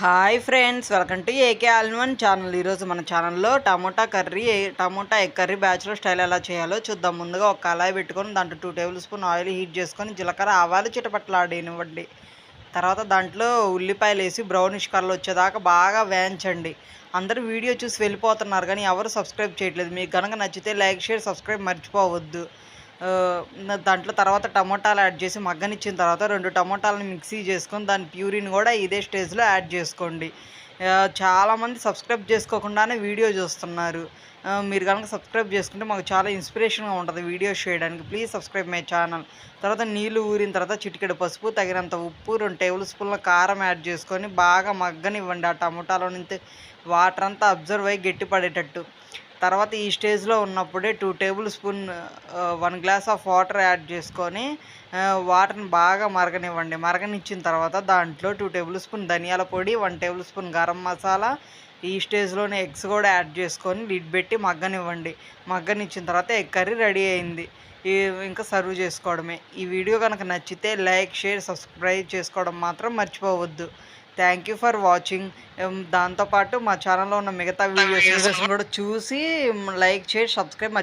Hi friends, welcome to AK all in one channel. ఈరోజు మన ఛానల్లో tomato egg curry bachelor style ఎలా చేయాలో చూద్దాం. ముందుగా ఒక కళాయి పెట్టుకొని దాంట్లో 2 టేబుల్ స్పూన్ ఆయిల్ హీట్ చేసుకొని జీలకర్ర ఆవాలు చిటపట్లాడనివ్వండి. తర్వాత దాంట్లో ఉల్లిపాయలు వేసి బ్రౌనిష్ కలర్ వచ్చేదాకా బాగా వేయించండి. అందరూ వీడియో చూసి వెళ్ళిపోతున్నారు కానీ ఎవరు సబ్స్క్రైబ్ చేయట్లేదు. మీకు కనుక నచ్చితే లైక్, షేర్, సబ్స్క్రైబ్ మర్చిపోవద్దు. దాంట్లో తర్వాత టమోటాలు యాడ్ చేసి మగ్గనిచ్చిన తర్వాత 2 టమోటాలను మిక్సీ చేసుకొని దాని ప్యూరిని కూడా ఇదే స్టేజ్లో యాడ్ చేసుకోండి. చాలామంది సబ్స్క్రైబ్ చేసుకోకుండానే వీడియో చూస్తున్నారు. మీరు కనుక సబ్స్క్రైబ్ చేసుకుంటే మాకు చాలా ఇన్స్పిరేషన్గా ఉంటుంది వీడియోస్ చేయడానికి. Please subscribe my channel. తర్వాత నీళ్ళు ఊరిన తర్వాత చిటికెడు పసుపు, తగినంత ఉప్పు, 2 టేబుల్ స్పూన్ల కారం యాడ్ చేసుకొని బాగా మగ్గనివ్వండి. ఆ టమోటాలో నుంచి వాటర్ అంతా అబ్జర్వ్ అయ్యి గట్టి పడేటట్టు. తర్వాత ఈ స్టేజ్లో ఉన్నప్పుడే 2 table spoon 1 glass of water add చేసుకొని వాటర్ని బాగా మరగనివ్వండి. మరగనిచ్చిన తర్వాత దాంట్లో 2 టేబుల్ స్పూన్ ధనియాల పొడి, 1 టేబుల్ స్పూన్ గరం మసాలా, ఈ స్టేజ్లోనే ఎగ్స్ కూడా యాడ్ చేసుకొని లిడ్ పెట్టి మగ్గనివ్వండి. మగ్గనిచ్చిన తర్వాత ఎగ్ కర్రీ రెడీ అయింది. ఇంకా సర్వ్ చేసుకోవడమే. ఈ వీడియో కనుక నచ్చితే లైక్, షేర్, సబ్స్క్రైబ్ చేసుకోవడం మాత్రం మర్చిపోవద్దు. Thank you for watching. దాంతోపాటు మా ఛానల్లో ఉన్న మిగతా వీడియోస్ కూడా చూసి లైక్ చేసి సబ్స్క్రైబ్